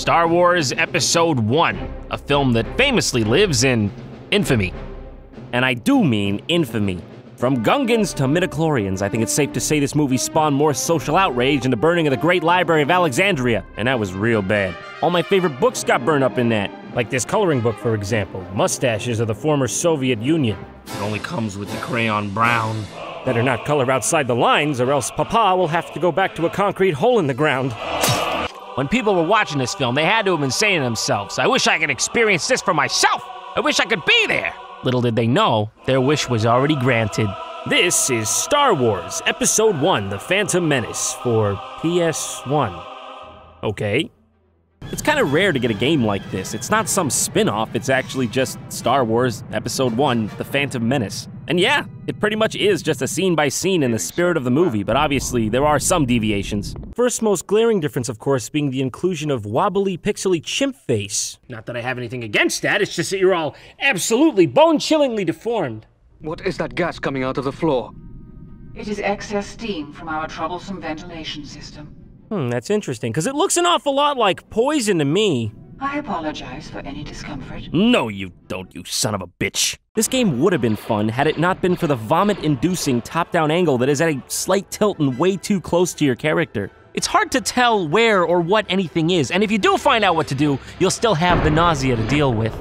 Star Wars Episode 1, a film that famously lives in infamy. And I do mean infamy. From Gungans to midichlorians, I think it's safe to say this movie spawned more social outrage than the burning of the Great Library of Alexandria, and that was real bad. All my favorite books got burned up in that. Like this coloring book, for example, Mustaches of the Former Soviet Union. It only comes with the crayon brown. Better not color outside the lines, or else Papa will have to go back to a concrete hole in the ground. When people were watching this film, they had to have been saying to themselves, I wish I could experience this for myself! I wish I could be there! Little did they know, their wish was already granted. This is Star Wars Episode 1, The Phantom Menace, for PS1. Okay. It's kind of rare to get a game like this. It's not some spin-off, it's actually just Star Wars Episode 1, The Phantom Menace. And yeah, it pretty much is just a scene-by-scene in the spirit of the movie, but obviously there are some deviations. First most glaring difference, of course, being the inclusion of wobbly, pixely chimp face. Not that I have anything against that, it's just that you're all absolutely bone-chillingly deformed. What is that gas coming out of the floor? It is excess steam from our troublesome ventilation system. That's interesting, because it looks an awful lot like poison to me. I apologize for any discomfort. No, you don't, you son of a bitch. This game would have been fun had it not been for the vomit-inducing top-down angle that is at a slight tilt and way too close to your character. It's hard to tell where or what anything is, and if you do find out what to do, you'll still have the nausea to deal with.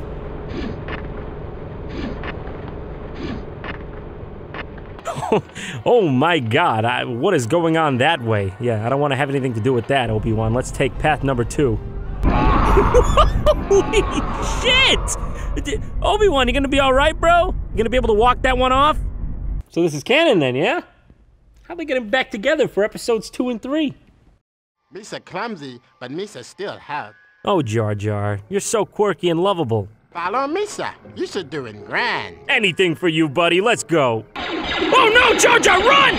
Oh my god, what is going on that way? Yeah, I don't want to have anything to do with that, Obi-Wan. Let's take path number 2. Holy shit! Obi-Wan, you gonna be alright, bro? You gonna be able to walk that one off? So this is canon then, yeah? How'd they get him back together for episodes 2 and 3? Misa clumsy, but Misa still help. Oh, Jar Jar, you're so quirky and lovable. Follow Misa. You should do it grand. Anything for you, buddy. Let's go. Oh no, Jar Jar, run!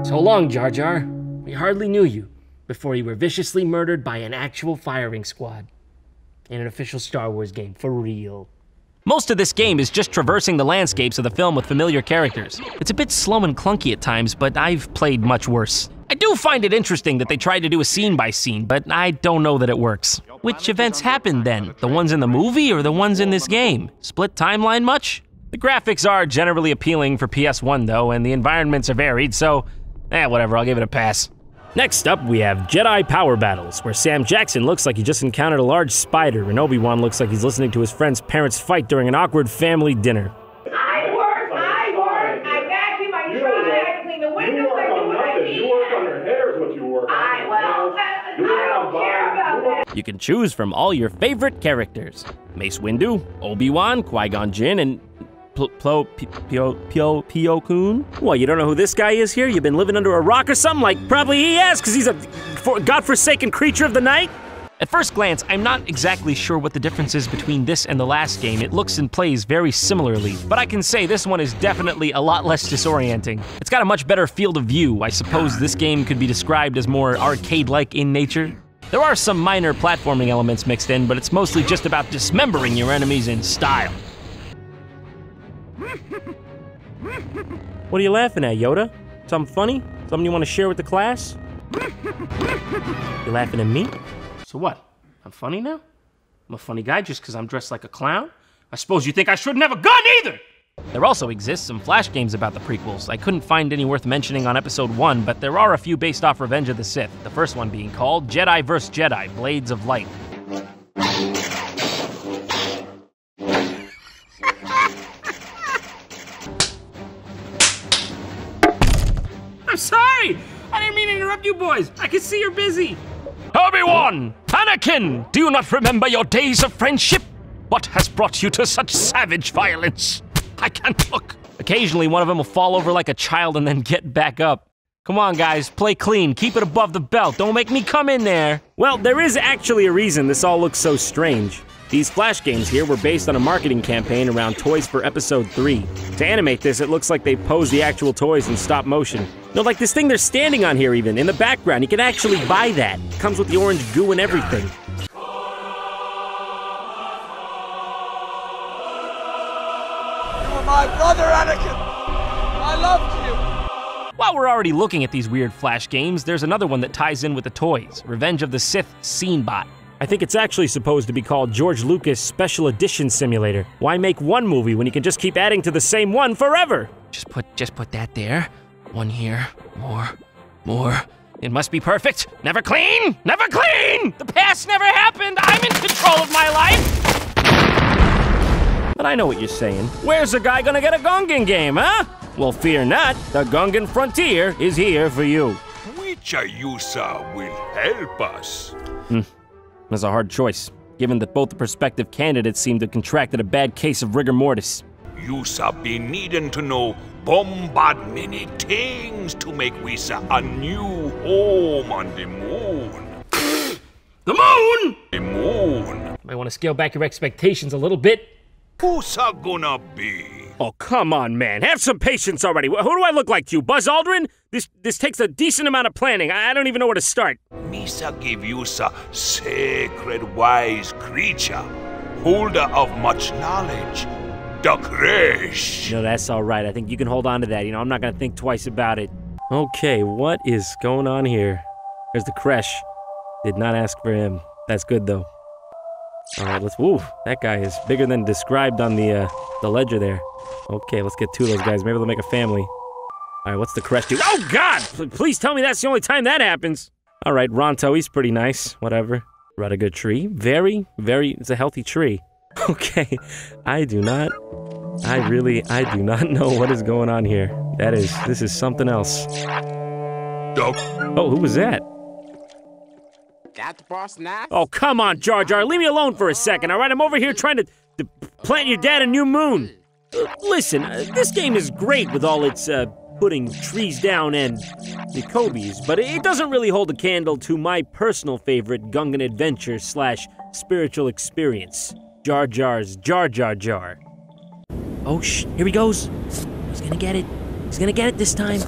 So long, Jar Jar. We hardly knew you before you were viciously murdered by an actual firing squad. In an official Star Wars game, for real. Most of this game is just traversing the landscapes of the film with familiar characters. It's a bit slow and clunky at times, but I've played much worse. I do find it interesting that they tried to do a scene-by-scene, but I don't know that it works. Which events happened then? The ones in the movie or the ones in this game? Split timeline much? The graphics are generally appealing for PS1 though, and the environments are varied, so whatever, I'll give it a pass. Next up, we have Jedi Power Battles, where Sam Jackson looks like he just encountered a large spider, and Obi-Wan looks like he's listening to his friend's parents fight during an awkward family dinner. I work, I vacuum, I try, I clean the windows, I do what I need. You work on your hair is what you work on. I don't care about that. You can choose from all your favorite characters. Mace Windu, Obi-Wan, Qui-Gon Jinn, and Pio Kun? What, you don't know who this guy is here? You've been living under a rock or something? Like, probably he has, because he's a godforsaken creature of the night? At first glance, I'm not exactly sure what the difference is between this and the last game. It looks and plays very similarly, but I can say this one is definitely a lot less disorienting. It's got a much better field of view. I suppose this game could be described as more arcade-like in nature. There are some minor platforming elements mixed in, but it's mostly just about dismembering your enemies in style. What are you laughing at, Yoda? Something funny? Something you want to share with the class? You laughing at me? So what? I'm funny now? I'm a funny guy just because I'm dressed like a clown? I suppose you think I shouldn't have a gun either! There also exists some Flash games about the prequels. I couldn't find any worth mentioning on episode 1, but there are a few based off Revenge of the Sith, the first one being called Jedi vs. Jedi, Blades of Light. I'm sorry! I didn't mean to interrupt you boys. I can see you're busy. Obi-Wan! Anakin! Do you not remember your days of friendship? What has brought you to such savage violence? I can't look. Occasionally, one of them will fall over like a child and then get back up. Come on, guys, play clean. Keep it above the belt. Don't make me come in there. Well, there is actually a reason this all looks so strange. These Flash games here were based on a marketing campaign around toys for episode 3. To animate this, it looks like they posed the actual toys in stop motion. No, like this thing they're standing on here even, in the background. You can actually buy that. It comes with the orange goo and everything. You were my brother, Anakin! I loved you! While we're already looking at these weird Flash games, there's another one that ties in with the toys, Revenge of the Sith Scenebot. I think it's actually supposed to be called George Lucas Special Edition Simulator. Why make one movie when you can just keep adding to the same one forever? Just put that there. One here. More. It must be perfect. Never clean! Never clean! The past never happened! I'm in control of my life! But I know what you're saying. Where's a guy gonna get a Gungan game, huh? Well, fear not. The Gungan Frontier is here for you. Which Ayusa will help us? That's a hard choice, given that both the prospective candidates seem to have contracted a bad case of rigor mortis. Yusa be needing to know bombard many things to make Wisa a new home on the moon. The moon! The moon. Might want to scale back your expectations a little bit. Who's gonna be? Oh, come on, man. Have some patience already. Who do I look like to you, Buzz Aldrin? This takes a decent amount of planning. I don't even know where to start. Misa gave Yusa sacred wise creature, holder of much knowledge, the Kresh. No, that's all right. I think you can hold on to that. I'm not gonna think twice about it. Okay, what is going on here? There's the Kresh. Did not ask for him. That's good, though. All right, ooh, that guy is bigger than described on the ledger there. Okay, let's get two of those guys. Maybe they'll make a family. All right, what's the Kresh do? Oh, God! Please tell me that's the only time that happens. All right, Ronto, he's pretty nice. Whatever. Right, a good tree. Very, it's a healthy tree. Okay, I do not know what is going on here. This is something else. Oh, who was that? Got the boss now? Oh, come on, Jar Jar. Leave me alone for a second, all right? I'm over here trying to plant your dad a new moon. Listen, this game is great with all its putting trees down and the Kobe's, but it doesn't really hold a candle to my personal favorite Gungan adventure / spiritual experience, Jar Jar's Jar Jar Jar. Oh, here he goes. He's gonna get it. He's gonna get it this time.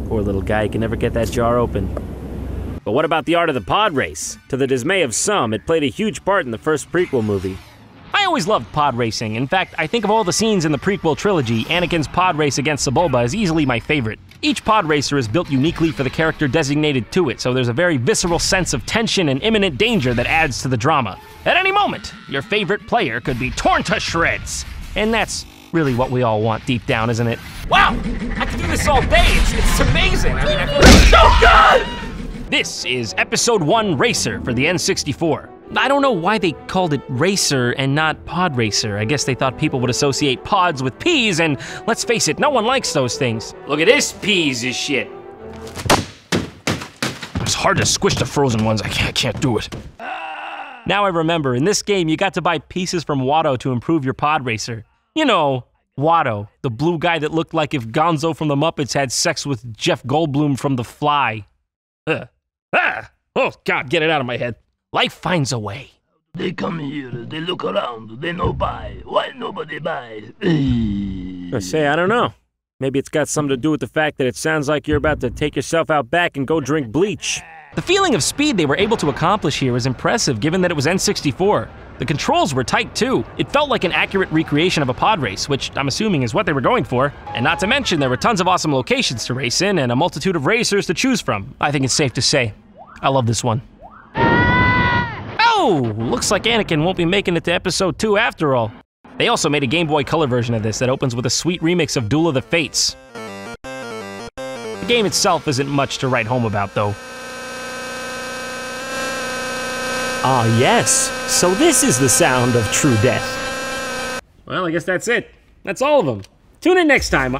Poor little guy, he can never get that jar open. But what about the art of the pod race? To the dismay of some, it played a huge part in the first prequel movie. I always loved pod racing. In fact, I think of all the scenes in the prequel trilogy, Anakin's pod race against Sebulba is easily my favorite. Each pod racer is built uniquely for the character designated to it, so there's a very visceral sense of tension and imminent danger that adds to the drama. At any moment, your favorite player could be torn to shreds. And that's really what we all want deep down, isn't it? Wow! I can do this all day! It's amazing! I mean, I feel like... Oh, God! This is Episode 1 Racer for the N64. I don't know why they called it Racer and not Pod Racer. I guess they thought people would associate pods with peas, and let's face it, no one likes those things. Look at this piece of shit. It's hard to squish the frozen ones. I can't do it. Now I remember, in this game, you got to buy pieces from Watto to improve your pod racer. You know, Watto, the blue guy that looked like if Gonzo from the Muppets had sex with Jeff Goldblum from The Fly. Oh, God, get it out of my head. Life finds a way. They come here, they look around, they no buy. Why nobody buy? I say, I don't know. Maybe it's got something to do with the fact that it sounds like you're about to take yourself out back and go drink bleach. The feeling of speed they were able to accomplish here is impressive, given that it was N64. The controls were tight, too. It felt like an accurate recreation of a pod race, which I'm assuming is what they were going for. And not to mention, there were tons of awesome locations to race in and a multitude of racers to choose from. I think it's safe to say, I love this one. Oh, looks like Anakin won't be making it to Episode 2 after all. They also made a Game Boy Color version of this that opens with a sweet remix of Duel of the Fates. The game itself isn't much to write home about, though. Ah, yes. So this is the sound of true death. Well, I guess that's it. That's all of them. Tune in next time.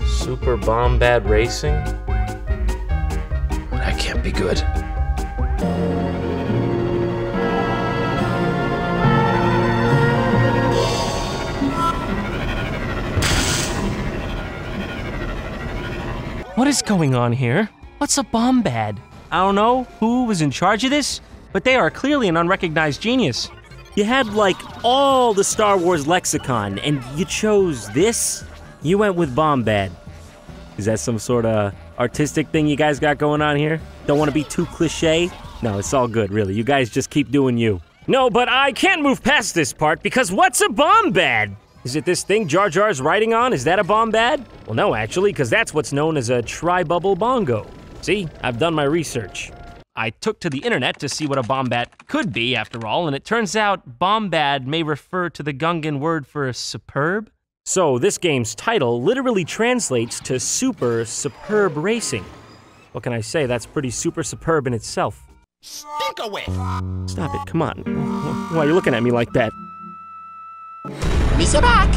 Super Bombad Racing? That can't be good. What is going on here? What's a Bombad? I don't know who was in charge of this, but they are clearly an unrecognized genius. You had, like, all the Star Wars lexicon, and you chose this? You went with Bombad. Is that some sort of artistic thing you guys got going on here? Don't want to be too cliche? No, it's all good, really. You guys just keep doing you. No, but I can't move past this part because what's a bombad? Is it this thing Jar Jar's riding on? Is that a bombad? Well, no, actually, because that's what's known as a tri-bubble bongo. See, I've done my research. I took to the internet to see what a bombad could be, after all, and it turns out bombad may refer to the Gungan word for superb. So this game's title literally translates to super superb racing. What can I say? That's pretty super superb in itself. Stink away! Stop it, come on. Why are you looking at me like that? Missa back!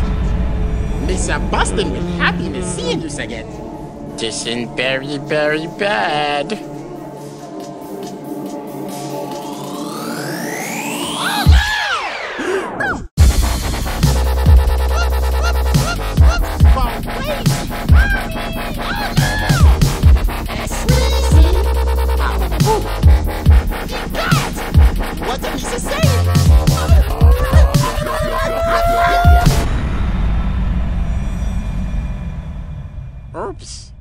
Missa busting with happiness seeing you again. This ain't very, very bad. What did Missa say? Oops.